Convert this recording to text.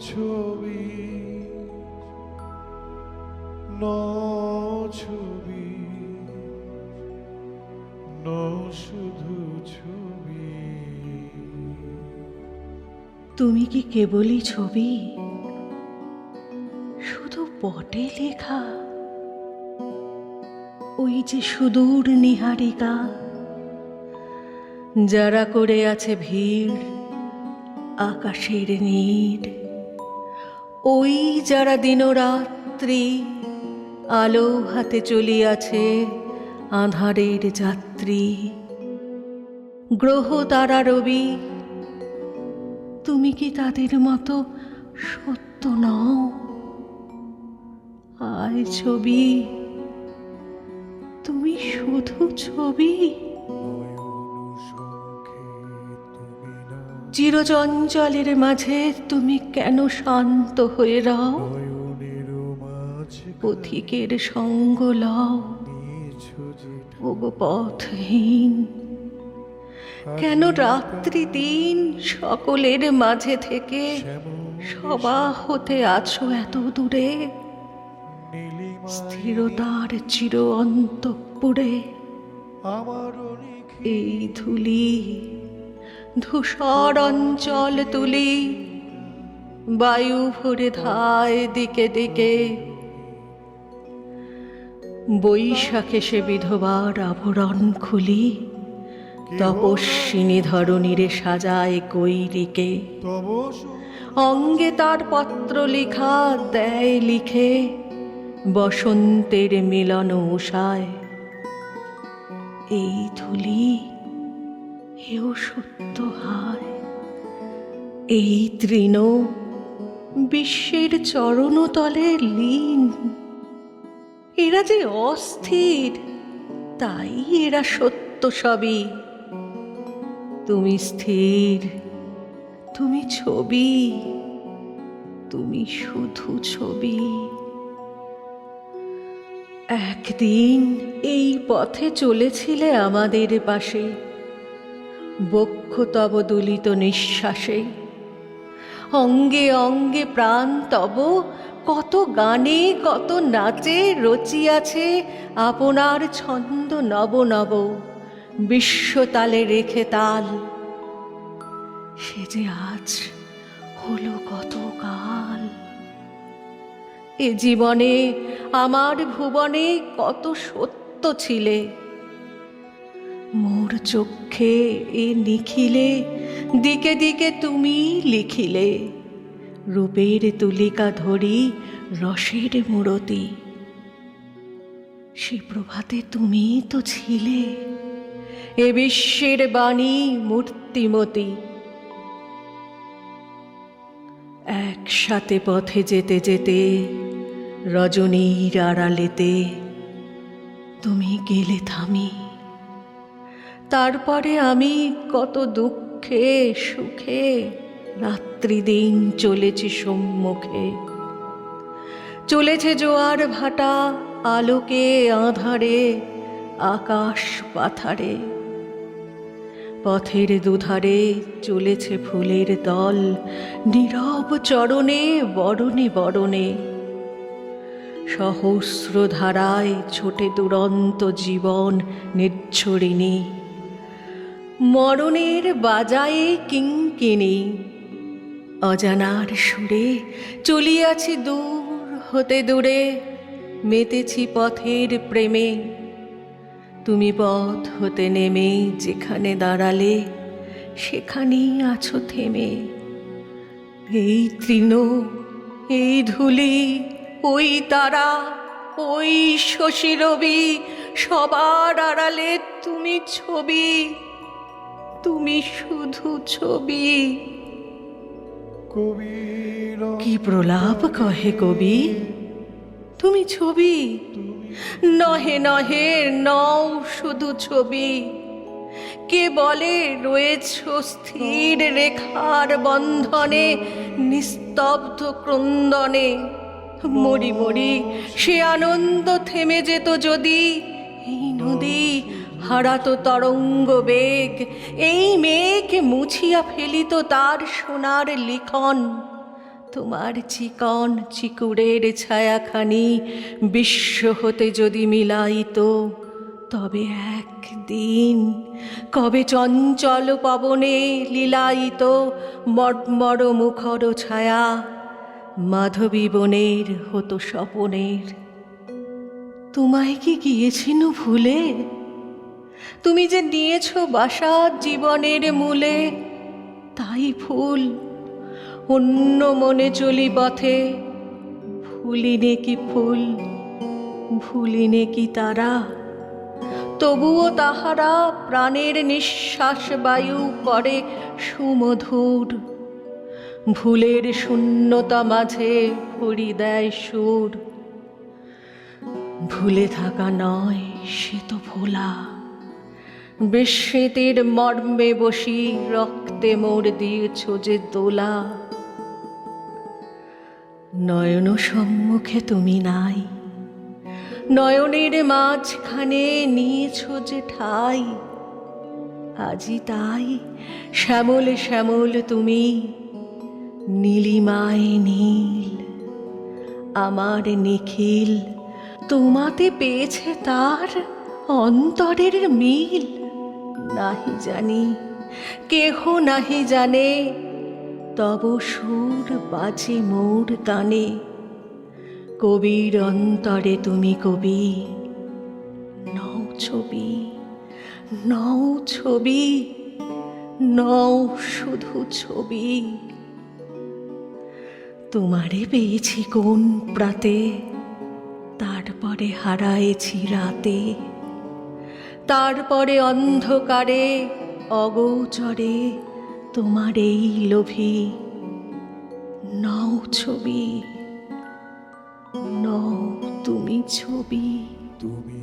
ছবি, ন ছবি, ন শুধু ছবি। তুমি কি কেবলই ছবি, শুধু পটে লেখা? ওই যে সুদূর নিহারিকা, যারা করে আছে ভিড় আকাশের নীড়, ওই যারা দিনরাত্রি আলো হাতে চলিয়াছে আঁধারের যাত্রী। গ্রহ তারা রবি, তুমি কি তাদের মতো সত্য নও? আয় ছবি, তুমি শুধু ছবি। চিরচঞ্চলের মাঝে তুমি কেন শান্ত হয়ে রও? পথিকের সঙ্গ লও, ওগো পথহীন। কেন রাত্রি দিন সকলের মাঝে থেকে সবা হতে আছো এত দূরে? স্থিরতার চির অন্তঃপুরে এই ধূলি ধূসর অঞ্চল তুলি, বায়ু ভরে ধায় দিকে দিকে। বৈশাখে সে বিধবার আভরণ খুলি, তপস্বিনী ধরণীরে সাজায় কৈরিকে। অঙ্গে তার পত্র লিখা দেয় লিখে, বসন্তের মিলন উষায়। এই ধূলি এও সত্য হায়, এই তৃণ বিশ্বের চরণতলে লীন। এরা যে অস্থির, তাই এরা সত্য সবই। তুমি স্থির, তুমি ছবি, তুমি শুধু ছবি। একদিন এই পথে চলেছিলে আমাদের পাশে, বক্ষ তব দুলিত নিঃশ্বাসে। অঙ্গে অঙ্গে প্রাণ তব কত গানে কত নাচে রচিয়াছে আপনার ছন্দ নব নব, বিশ্বতালে রেখে তাল। সে যে আজ হলো কত কাল। এ জীবনে আমার ভুবনে কত সত্য ছিলে, মোর চক্ষে এ নিখিলে দিকে দিকে তুমি লিখিলে। রূপের তুলিকা ধরি রসের মূরতি, সে প্রভাতে তুমি তো ছিলে এ বিশ্বের বাণী মূর্তিমতী। একসাথে পথে যেতে যেতে রজনীর আড়ালেতে তুমি গেলে থামি। তারপরে আমি কত দুঃখে সুখে রাত্রি দিন চলেছি সম্মুখে। চলেছে জোয়ার ভাটা আলোকে আঁধারে আকাশ পাথারে। পথের দুধারে চলেছে ফুলের দল নীরব চরণে বরণে বরণে। সহস্র ধারায় ছোটে দুরন্ত জীবন নির্ঝরিণী। মরণের বাজায়ে কিঙ্কিণী, অজানার সুরে চলিয়াছি দূর হতে দূরে। মেতেছি পথের প্রেমে, তুমি পথ হতে নেমে যেখানে দাঁড়ালে সেখানেই আছো থেমে। এই তৃণ, এই ধূলি, ওই তারা, ওই শশী রবি, সবার আড়ালে তুমি ছবি, তুমি শুধু ছবি। কি প্রলাপ কহে কবি, তুমি ছবি। নহে নহে নও শুধু ছবি। কে বলে রয়েছ স্থির রেখার বন্ধনে নিস্তব্ধ ক্রন্দনে। মরি মরি সে আনন্দ থেমে যেত যদি, এই নদী হারাত তরঙ্গ বেগ, এই মেঘ মুছিয়া ফেলিত তার সোনার লিখন। তোমার চিকন চিকুরের ছায়াখানি বিশ্ব হতে যদি মিলাইত, তবে একদিন কবে চঞ্চল পবনে লীলায়িত মর্মর মুখর ছায়া মাধবী বনের হতো স্বপনের। তোমায় কি গিয়েছিনু ভুলে? তুমি যে নিয়েছ বাসা জীবনের মূলে, তাই ফুল অন্য মনে চলি পথে। ভুলিনে কি ফুল, ভুলিনে কি তারা, তবুও তাহারা প্রাণের নিঃশ্বাস বায়ু করে সুমধুর। ভুলের শূন্যতা মাঝে ভরি দেয় সুর। ভুলে থাকা নয় সে তো ভোলা, বিস্মৃতির মর্মে বসি রক্তে মোর দিয়েছ যে দোলা। নয়ন সম্মুখে তুমি নাই, নয়নের মাঝখানে নিয়েছ যে ঠাই। আজি তাই শ্যামল শ্যামল তুমি, নীলিমায় নীল আমার নিখিল। তোমাতে পেয়েছে তার অন্তরের মিল। নাহি জানি, কেহ নাহি জানে, তব সুর বাজে মোর গানে। কবির অন্তরে তুমি কবি, নও ছবি, নও ছবি, নও শুধু ছবি। তোমারে পেয়েছি কোন প্রাতে, তারপরে হারায়েছি রাতে। তারপরে অন্ধকারে অগোচরে তোমার এই লোভী। নও ছবি, নও তুমি ছবি। তুমি